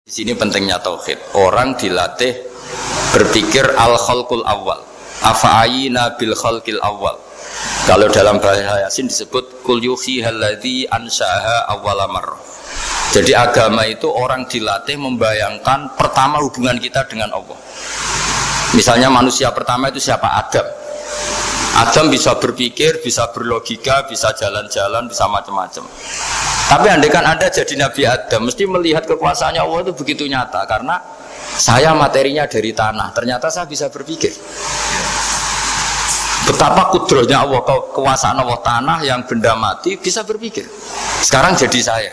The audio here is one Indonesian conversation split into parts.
Di sini pentingnya tauhid. Orang dilatih berpikir al-khalqul awal. Afa'ayina bil khalqil awal. Kalau dalam bahasa Yasin disebut kul yuhi halladzi anshaha awwala marrah. Jadi agama itu orang dilatih membayangkan pertama hubungan kita dengan Allah. Misalnya manusia pertama itu siapa? Adam. Adam bisa berpikir, bisa berlogika, bisa jalan-jalan, bisa macam-macam. Tapi andaikan Anda jadi Nabi Adam, mesti melihat kekuasaannya Allah itu begitu nyata. Karena saya materinya dari tanah, ternyata saya bisa berpikir. Betapa kudrohnya Allah, kekuasaan Allah, tanah yang benda mati bisa berpikir. Sekarang jadi saya.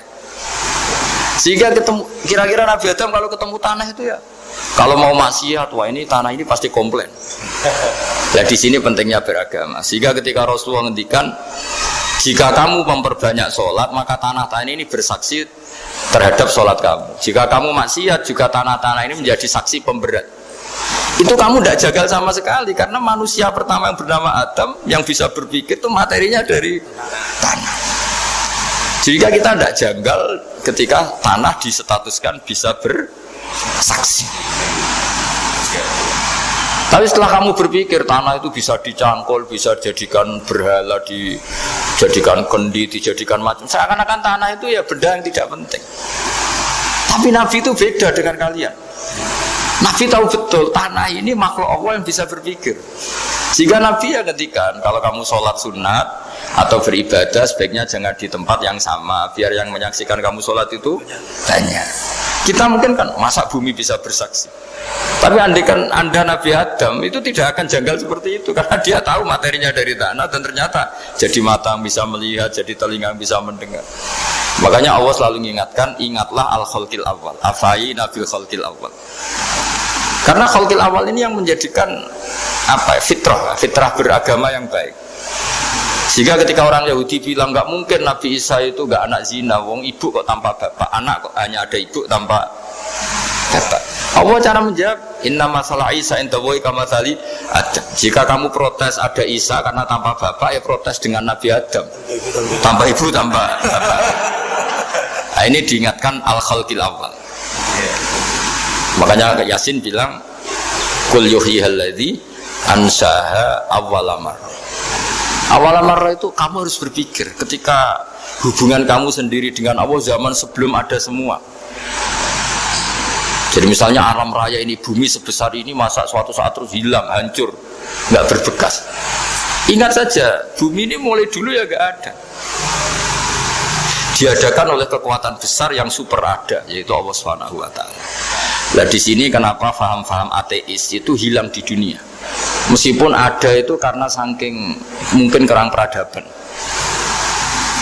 Sehingga ketemu, kira-kira Nabi Adam kalau ketemu tanah itu ya, kalau mau maksiat, wah ini tanah ini pasti komplain. Nah di sini pentingnya beragama. Sehingga ketika Rasulullah ngendikan, jika kamu memperbanyak sholat, maka tanah-tanah ini bersaksi terhadap sholat kamu. Jika kamu maksiat, juga tanah-tanah ini menjadi saksi pemberat. Itu kamu tidak jagal sama sekali, karena manusia pertama yang bernama Adam yang bisa berpikir itu materinya dari tanah. Jika kita tidak janggal ketika tanah disetatuskan bisa bersaksi. Tapi setelah kamu berpikir tanah itu bisa dicangkul, bisa dijadikan berhala, dijadikan kendi, dijadikan macam, seakan-akan tanah itu ya benda yang tidak penting. Tapi Nabi itu beda dengan kalian. Nabi tahu betul tanah ini makhluk Allah yang bisa berpikir. Sehingga Nabi ya ngetikan, kalau kamu sholat sunat atau beribadah sebaiknya jangan di tempat yang sama, biar yang menyaksikan kamu sholat itu banyak. Kita mungkin kan masa bumi bisa bersaksi. Tapi andaikan Anda Nabi Adam itu tidak akan janggal seperti itu, karena dia tahu materinya dari tanah dan ternyata jadi mata yang bisa melihat, jadi telinga yang bisa mendengar. Makanya Allah selalu mengingatkan, ingatlah al-khalqil awal, afayina bil khalqil awal. Karena khalqil awal ini yang menjadikan apa? Fitrah beragama yang baik. Sehingga ketika orang Yahudi bilang nggak mungkin Nabi Isa itu nggak anak zina, wong ibu kok tanpa bapak, anak kok hanya ada ibu tanpa bapak. Allah cara menjawab, inna masalah Isa indawohi kamathali Adam. Jika kamu protes ada Isa karena tanpa bapak, ya protes dengan Nabi Adam, tanpa ibu tanpa bapak. Nah, ini diingatkan al-khalqil awal. Makanya Yasin bilang kul yuhiyal ladzi anshaha awwala marrah. Awal marrah itu kamu harus berpikir ketika hubungan kamu sendiri dengan Allah zaman sebelum ada semua. Jadi misalnya alam raya ini, bumi sebesar ini, masa suatu saat terus hilang, hancur, nggak berbekas. Ingat saja, bumi ini mulai dulu ya nggak ada. Diadakan oleh kekuatan besar yang super ada, yaitu Allah Subhanahu Wa Taala. Nah di sini kenapa faham-faham ateis itu hilang di dunia? Meskipun ada itu karena saking mungkin kurang peradaban.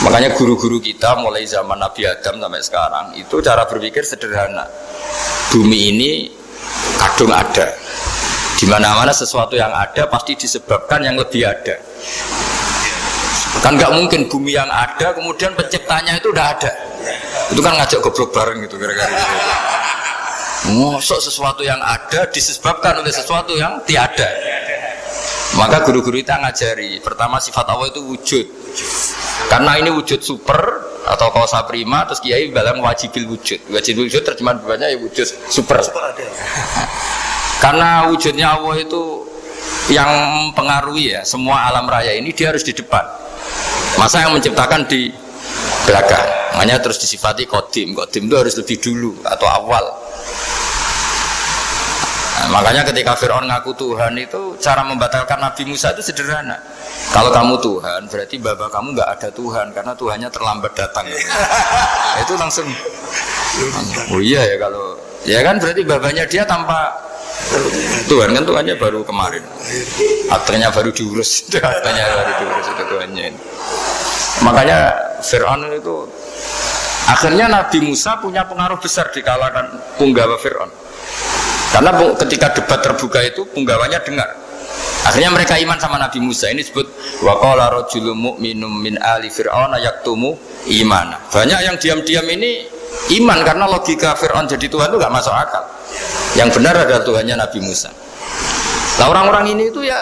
Makanya guru-guru kita mulai zaman Nabi Adam sampai sekarang itu cara berpikir sederhana. Bumi ini kadung ada. Di mana-mana sesuatu yang ada pasti disebabkan yang lebih ada. Kan nggak mungkin bumi yang ada kemudian penciptanya itu udah ada. Itu kan ngajak goblok bareng gitu kira-kira gitu. Mosok sesuatu yang ada disebabkan oleh sesuatu yang tiada. Maka guru-guru kita ngajari, pertama sifat Allah itu wujud. Karena ini wujud super atau kausa prima, terus kiai bilang wajibil wujud. Wajibil wujud terjemahan bawahnya ya wujud super. Karena wujudnya Allah itu yang mempengaruhi ya semua alam raya ini, dia harus di depan. Masa yang menciptakan di belakang. Makanya terus disifati qadim. Qadim itu harus lebih dulu atau awal. Nah, makanya ketika Fir'aun ngaku Tuhan itu cara membatalkan Nabi Musa itu sederhana. Kalau kamu Tuhan berarti bapak kamu nggak ada Tuhan karena Tuhannya terlambat datang. Itu langsung oh iya ya, kalau ya kan berarti babanya dia tanpa Tuhan, kan Tuhannya baru kemarin, akhirnya baru diurus, akhirnya baru diurus itu Tuhannya. Makanya Fir'aun itu akhirnya Nabi Musa punya pengaruh besar di kalangan punggawa Fir'aun. Karena ketika debat terbuka itu punggawanya dengar. Akhirnya mereka iman sama Nabi Musa. Ini disebut wa qala rajulun mu'minun min ali fir'auna yaktumu imana. Banyak yang diam-diam ini iman karena logika Fir'aun jadi Tuhan itu gak masuk akal. Yang benar adalah Tuhannya Nabi Musa. Nah orang-orang ini itu ya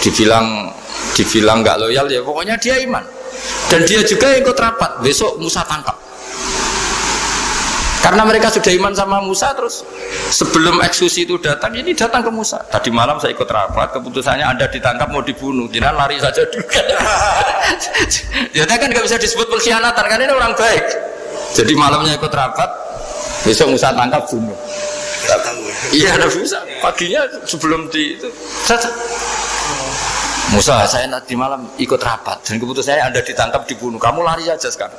dibilang gak loyal ya pokoknya dia iman. Dan dia juga ikut rapat. Besok Musa tangkap. Karena mereka sudah iman sama Musa, terus sebelum eksekusi itu datang, ini datang ke Musa. Tadi malam saya ikut rapat, keputusannya Anda ditangkap mau dibunuh, tidak lari saja juga. Jadi kan nggak bisa disebut pengkhianatan, kan ini orang baik. Jadi malamnya ikut rapat, besok Musa tangkap bunuh. Iya, ada Musa. Paginya sebelum di itu, Musa, saya nanti malam ikut rapat dan keputusannya Anda ditangkap dibunuh. Kamu lari saja sekarang.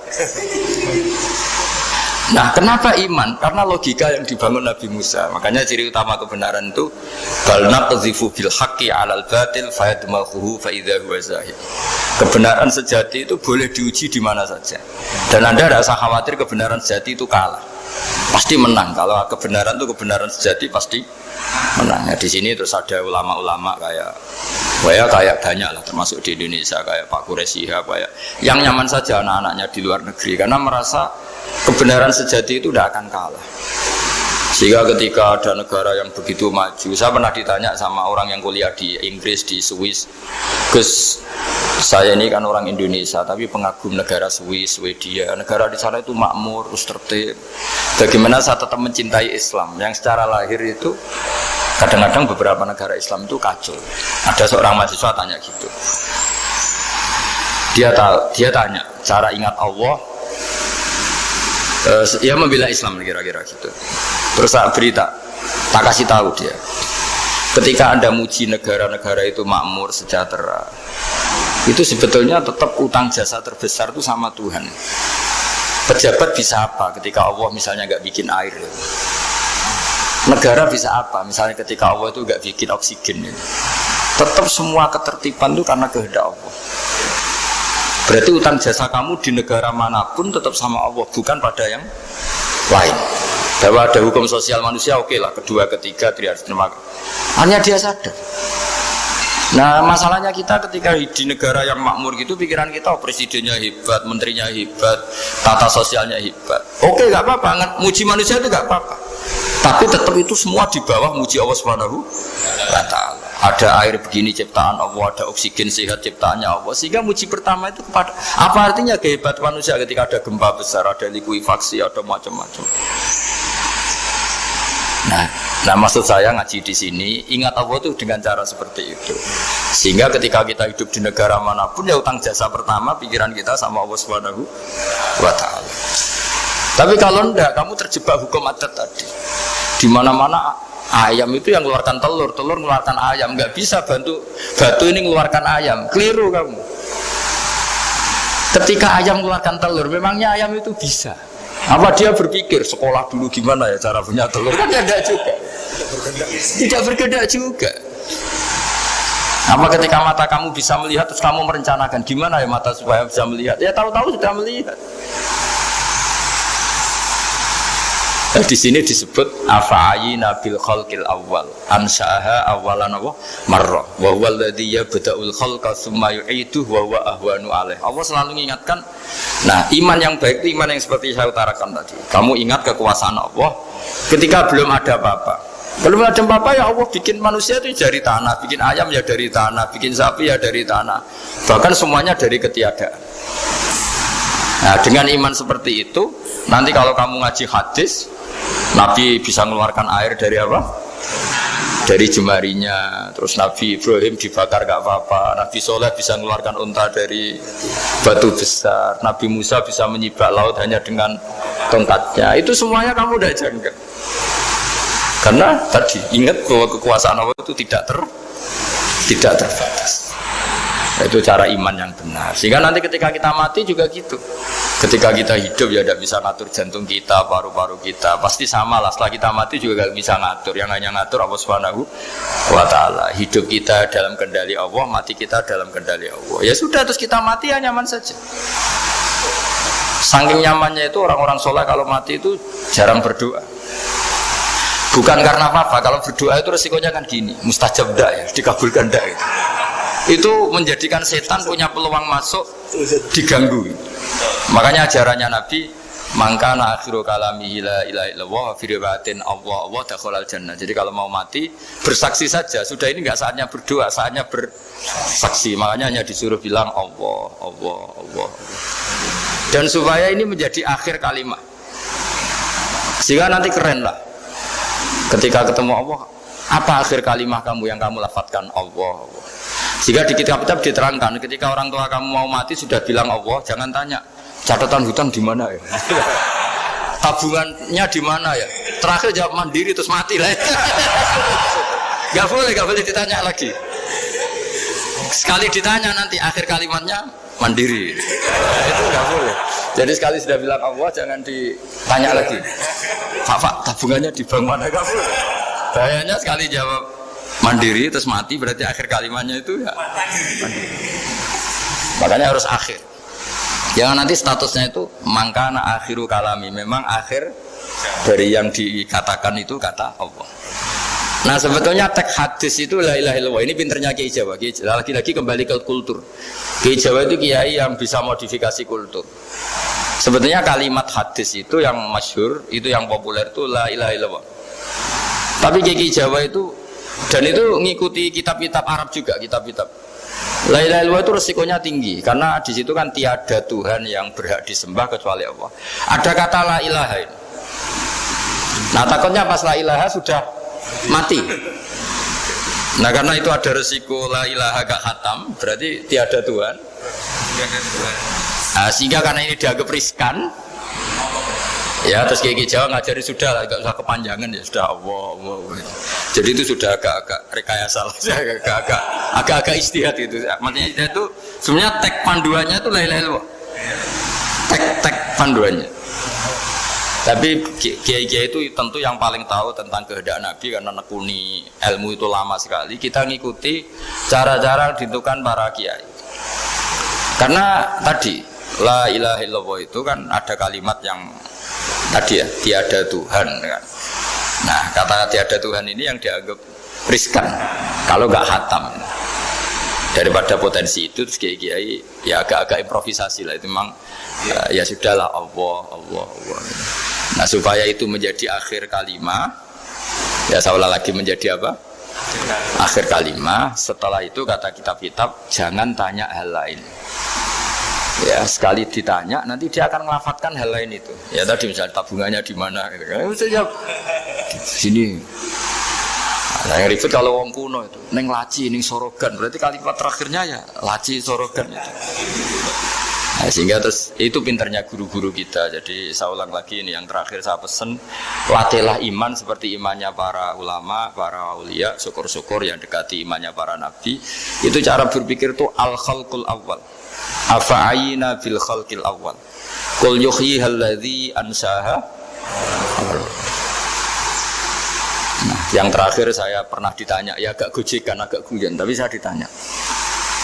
Nah, kenapa iman? Karena logika yang dibangun Nabi Musa. Makanya ciri utama kebenaran itu bal naqdhifu bil haqqi 'alal batil fayadmaghuhu fa idza huwa zahid. Kebenaran sejati itu boleh diuji di mana saja. Dan Anda tidak usah khawatir kebenaran sejati itu kalah. Pasti menang. Kalau kebenaran itu kebenaran sejati pasti menang. Nah, di sini terus ada ulama-ulama kayak banyak lah, termasuk di Indonesia kayak Pak Quraisy, kayak yang nyaman saja anak-anaknya di luar negeri karena merasa kebenaran sejati itu tidak akan kalah. Sehingga ketika ada negara yang begitu maju, saya pernah ditanya sama orang yang kuliah di Inggris, di Swiss, Gus, saya ini kan orang Indonesia tapi pengagum negara Swiss, Swedia, negara di sana itu makmur, tertib. Bagaimana saya tetap mencintai Islam yang secara lahir itu kadang-kadang beberapa negara Islam itu kacau. Ada seorang mahasiswa tanya gitu. Dia tanya cara ingat Allah. Dia membela Islam kira-kira gitu. Terus saya berita, tak kasih tahu dia. Ketika Anda muji negara-negara itu makmur, sejahtera, itu sebetulnya tetap utang jasa terbesar itu sama Tuhan. Pejabat bisa apa ketika Allah misalnya nggak bikin air? Negara bisa apa? Misalnya ketika Allah itu nggak bikin oksigen. Tetap semua ketertiban itu karena kehendak Allah. Berarti utang jasa kamu di negara manapun tetap sama Allah, bukan pada yang lain. Bahwa ada hukum sosial manusia, oke lah, kedua, ketiga, tidak harus terima. Hanya dia sadar. Nah, masalahnya kita ketika di negara yang makmur gitu, pikiran kita, oh, presidennya hebat, menterinya hebat, tata sosialnya hebat. Oke, nggak apa-apa, muji manusia itu nggak apa-apa. Tapi tetap itu semua di bawah muji Allah Subhanahu wa Ta'ala. Ada air begini ciptaan Allah, ada oksigen sehat ciptaannya Allah. Sehingga muji pertama itu kepada apa artinya kehebatan manusia ketika ada gempa besar, ada likuifaksi, ada macam-macam. Nah, maksud saya ngaji di sini ingat Allah itu dengan cara seperti itu. Sehingga ketika kita hidup di negara manapun ya utang jasa pertama pikiran kita sama Allah Subhanahu wa Ta'ala. Tapi kalau enggak, kamu terjebak hukum adat tadi. Di mana-mana ayam itu yang mengeluarkan telur, telur mengeluarkan ayam, nggak bisa bantu batu ini mengeluarkan ayam, keliru kamu. Ketika ayam mengeluarkan telur, memangnya ayam itu bisa? Apa dia berpikir sekolah dulu gimana ya cara punya telur? Kan tidak juga. Tidak bergerak juga. Apa ketika mata kamu bisa melihat terus kamu merencanakan gimana ya mata supaya bisa melihat? Ya tahu-tahu sudah melihat. Di sini disebut afa'ayina bil khalqil awal ansa'aha awalan marrah wa huwa alladhi yabda'ul khalqa tsumma yu'iduhu wa huwa ahwanu alaih. Allah selalu mengingatkan. Nah, iman yang baik itu iman yang seperti saya utarakan tadi. Kamu ingat kekuasaan Allah ketika belum ada apa-apa. Belum ada apa-apa ya Allah bikin manusia itu dari tanah, bikin ayam ya dari tanah, bikin sapi ya dari tanah. Bahkan semuanya dari ketiadaan. Nah, dengan iman seperti itu, nanti kalau kamu ngaji hadis, Nabi bisa mengeluarkan air dari apa? Dari jemarinya. Terus Nabi Ibrahim dibakar gak apa-apa. Nabi Soleh bisa mengeluarkan unta dari batu besar. Nabi Musa bisa menyibak laut hanya dengan tongkatnya. Itu semuanya kamu udah jangka. Karena tadi ingat bahwa kekuasaan Allah itu tidak terbatas. Itu cara iman yang benar. Sehingga nanti ketika kita mati juga gitu. Ketika kita hidup ya tidak bisa ngatur jantung kita, paru-paru kita. Pasti sama lah. Setelah kita mati juga tidak bisa ngatur. Yang hanya ngatur Allah Subhanahu wa Ta'ala. Hidup kita dalam kendali Allah, mati kita dalam kendali Allah. Ya sudah, terus kita mati ya nyaman saja. Saking nyamannya itu orang-orang soleh kalau mati itu jarang berdoa. Bukan karena apa-apa. Kalau berdoa itu resikonya kan gini, mustajab dak ya, dikabulkan dak gitu. Itu menjadikan setan punya peluang masuk, diganggu. Makanya ajarannya Nabi, mangkana akhiru kalamihi la ilaha illallah wa fi riwayatin Allah dakhalal jannah. Jadi kalau mau mati bersaksi saja. Sudah ini enggak saatnya berdoa, saatnya bersaksi. Makanya hanya disuruh bilang Allah, Allah, Allah. Dan supaya ini menjadi akhir kalimat. Sehingga nanti keren lah. Ketika ketemu Allah, apa akhir kalimah kamu yang kamu lafadzkan? Allah. Jika di kitab-kitab diterangkan, ketika orang tua kamu mau mati sudah bilang Allah, jangan tanya catatan hutang di mana ya, tabungannya di mana ya. Terakhir jawab mandiri terus mati lah. Gak boleh ditanya lagi. Sekali ditanya nanti akhir kalimatnya mandiri. Itu gak boleh. Jadi sekali sudah bilang Allah jangan ditanya lagi. Pak, tabungannya di bank mana? Gak boleh. Bahayanya sekali jawab mandiri terus mati berarti akhir kalimatnya itu ya mandiri. Makanya harus akhir. Jangan nanti statusnya itu mangkana akhiru kalami, memang akhir dari yang dikatakan itu kata Allah. Nah sebetulnya teks hadis itu la ilaha illallah. Ini pinternya Kiai Jawa. Lagi-lagi kembali ke kultur. Kiai Jawa itu kiai yang bisa modifikasi kultur. Sebetulnya kalimat hadis itu yang masyhur, itu yang populer itu la ilaha illallah. Tapi Kiai Jawa itu, dan itu ngikuti kitab-kitab Arab juga, kitab-kitab. La ilaha illallah itu resikonya tinggi karena di situ kan tiada Tuhan yang berhak disembah kecuali Allah. Ada kata la ilaha ini. Nah takutnya pas la ilaha sudah mati. Nah karena itu ada resiko la ilaha gak khatam, berarti tiada Tuhan. Nah, sehingga karena ini dianggap riskan, ya terus Kiai Jawa ngajari sudah lah, gak usah kepanjangan ya sudah Allah. Jadi itu sudah agak-agak rekayasa lah, agak-agak istihad itu. Maksudnya itu sebenarnya teks panduannya itu la ilaha illallah. Teks panduannya. Tapi kiai-kiai itu tentu yang paling tahu tentang kehendak Nabi karena nekuni ilmu itu lama sekali. Kita ngikuti cara-cara ditentukan para kiai. Karena tadi la ilaha illallah itu kan ada kalimat yang tadi ya tiada Tuhan kan. Nah kata tiada Tuhan ini yang dianggap riskan kalau nggak khatam. Daripada potensi itu terus kiai-kiai ya agak-agak improvisasi lah itu memang ya sudahlah Allah. Nah supaya itu menjadi akhir kalimah, ya saya ulang lagi menjadi apa? Akhir kalimah. Setelah itu kata kitab-kitab jangan tanya hal lain. Ya sekali ditanya nanti dia akan melafatkan hal lain itu. Ya tadi misalnya tabungannya di mana? Gitu. Saya sini. Nah, yang ribet kalau wong kuno itu neng laci, neng sorogan, berarti kalimat terakhirnya ya laci sorogan itu. Nah, sehingga terus itu pinternya guru-guru kita. Jadi saya ulang lagi ini yang terakhir saya pesen, latihlah iman seperti imannya para ulama, para aulia, syukur-syukur yang dekati imannya para nabi. Itu cara berpikir itu al-khalqul awal. Afa'ayina bil khalqil awal. Qul yuhyihal ladzi ansaha. Nah, yang terakhir saya pernah ditanya, ya agak gojekan, agak guyon, tapi saya ditanya.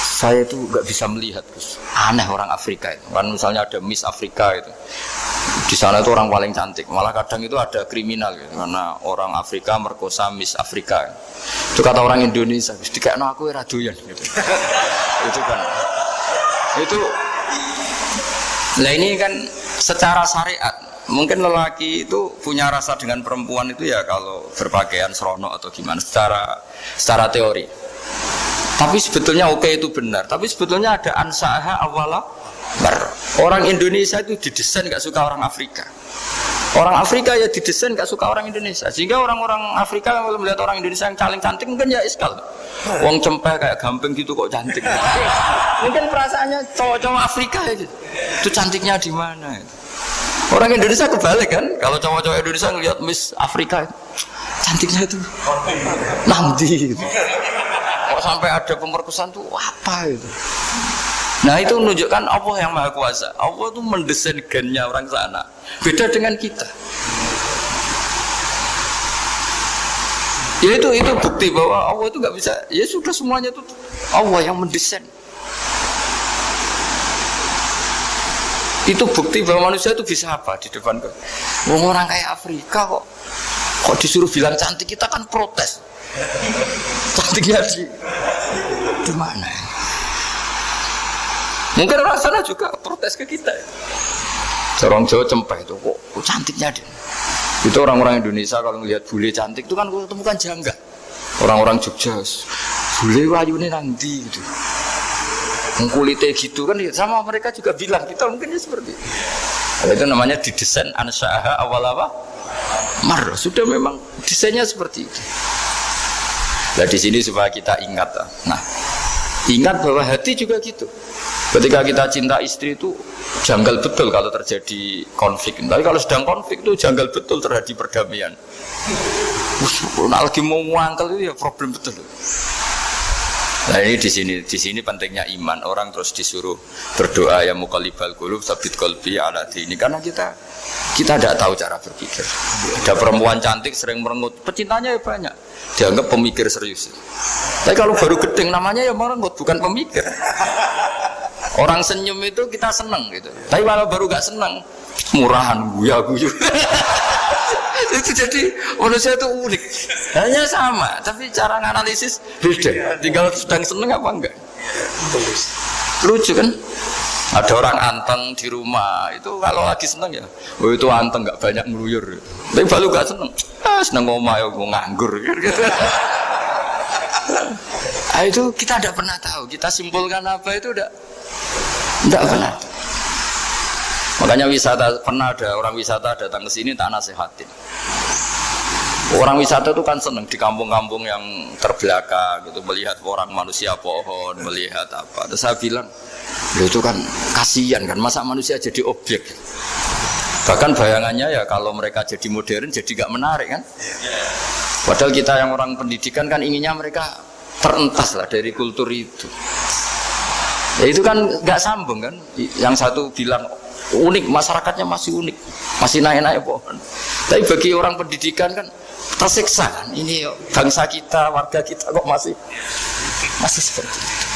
Saya itu nggak bisa melihat, terus aneh orang Afrika itu. Kan misalnya ada Miss Afrika itu, di sana itu orang paling cantik. Malah kadang itu ada kriminal gitu, karena orang Afrika merkosa Miss Afrika. Itu kata orang Indonesia, kayak no aku radoyan gitu. Itu kan, itu. Nah ini kan secara syariat. Mungkin lelaki itu punya rasa dengan perempuan itu ya kalau berpakaian serono atau gimana secara teori. Tapi sebetulnya oke itu benar. Tapi sebetulnya ada ansaha awala bar. Orang Indonesia itu didesain gak suka orang Afrika. Orang Afrika ya didesain gak suka orang Indonesia. Sehingga orang-orang Afrika kalau melihat orang Indonesia yang paling cantik mungkin ya iskal. Wong cempeh kayak gampang gitu kok cantik. Mungkin perasaannya cowok-cowok Afrika ya gitu. Itu cantiknya di mana? Orang Indonesia kebalik kan, kalau cowok-cowok Indonesia ngelihat Miss Afrika cantiknya itu nanti gitu. Kok sampai ada pemerkosaan tuh apa itu? Nah itu menunjukkan Allah yang Maha Kuasa. Allah itu mendesain gennya orang sana. Beda dengan kita. Ya itu bukti bahwa Allah itu nggak bisa. Ya sudah semuanya itu Allah yang mendesain. Itu bukti bahwa manusia itu bisa apa di depan orang kayak Afrika kok disuruh bilang cantik, kita kan protes. Cantiknya di mana? Mungkin orang sana juga protes ke kita. Orang Jawa cempeh itu kok cantiknya dia. Itu orang-orang Indonesia kalau melihat bule cantik itu kan temukan janggal. Orang-orang Jogja bule wayune nanti gitu. Kulitnya gitu kan sama mereka juga bilang kita mungkinnya seperti itu. Itu namanya didesain ansaha awal apa? marah. Sudah memang desainnya seperti itu. Nah di sini supaya kita ingat. Nah, ingat bahwa hati juga gitu. Ketika kita cinta istri itu janggal betul kalau terjadi konflik. Tapi kalau sedang konflik itu janggal betul terjadi perdamaian. Lagi mau ngangkel itu ya problem betul. Nah ini di sini pentingnya iman. Orang terus disuruh berdoa ya muqallibal qulub tsabbit qalbi ala dini, karena kita tidak tahu cara berpikir. Ada perempuan cantik sering merengut, pecintanya ya banyak, dianggap pemikir serius. Tapi kalau baru gedeng namanya ya merengut, bukan pemikir. Orang senyum itu kita senang gitu. Tapi kalau baru gak senang, murahan guya-guyu. Itu jadi manusia itu unik, hanya sama tapi cara analisis beda. Tinggal sedang seneng apa enggak. Lucu kan, ada orang anteng di rumah itu kalau lagi seneng ya, oh itu anteng nggak banyak ngeluyur. Tapi baru gak seneng, seneng ngomong ya gue nganggur gitu. Nah, itu kita tidak pernah tahu, kita simpulkan apa itu tidak pernah. Makanya wisata, pernah ada orang wisata datang ke sini tak nasihatin. Orang wisata itu kan seneng di kampung-kampung yang terbelakang gitu, melihat orang manusia pohon, melihat apa. Terus saya bilang, itu kan kasihan kan, masa manusia jadi objek. Bahkan bayangannya ya kalau mereka jadi modern jadi gak menarik kan. Padahal kita yang orang pendidikan kan inginnya mereka terentas lah dari kultur itu. Ya itu kan gak sambung kan. Yang satu bilang unik, masyarakatnya masih unik, masih naik-naik pohon. Tapi bagi orang pendidikan kan tersiksa kan, ini bangsa kita, warga kita kok masih seperti itu.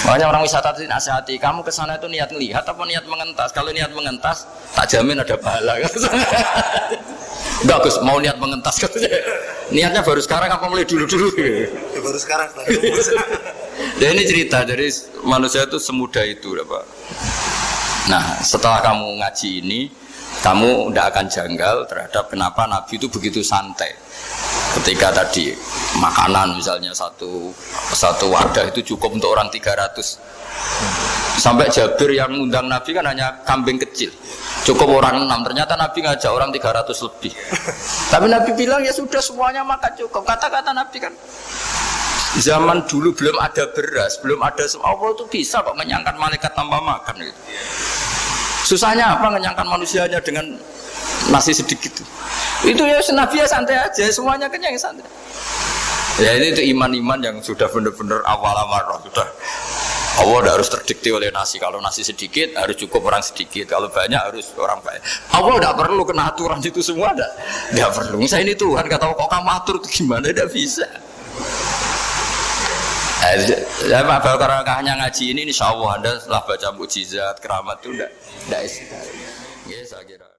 Makanya orang wisata itu nasihati, kamu kesana itu niat melihat apa niat mengentas? Kalau niat mengentas, tak jamin ada pahala kan? Enggak Gus, mau niat mengentas niatnya baru sekarang apa mulai dulu-dulu? Ya, baru sekarang. Ya ini cerita dari manusia itu semudah itu Pak. Nah setelah kamu ngaji ini, kamu tidak akan janggal terhadap kenapa Nabi itu begitu santai. Ketika tadi makanan misalnya satu wadah itu cukup untuk orang 300. Sampai Jabir yang undang Nabi kan hanya kambing kecil, cukup orang 6. Ternyata Nabi ngajak orang 300 lebih. Tapi Nabi bilang ya sudah semuanya makan cukup. Kata-kata Nabi kan, zaman dulu belum ada beras, belum ada Allah itu bisa kok mengenyangkan malaikat tanpa makan gitu. Susahnya apa mengenyangkan manusianya dengan nasi sedikit itu ya Nabi ya santai aja, semuanya kenyang santai. Ya ini itu iman-iman yang sudah benar-benar awal amarah, sudah Allah tidak harus terdikte oleh nasi. Kalau nasi sedikit harus cukup orang sedikit, kalau banyak harus orang banyak. Allah tidak perlu kena aturan itu semua, tidak perlu. Saya ini Tuhan kata kok kamu atur itu gimana, tidak bisa. Kalau hanya ngaji ini insya Allah Anda setelah baca mukjizat, keramat itu tidak istiqamah. Ya saya kira.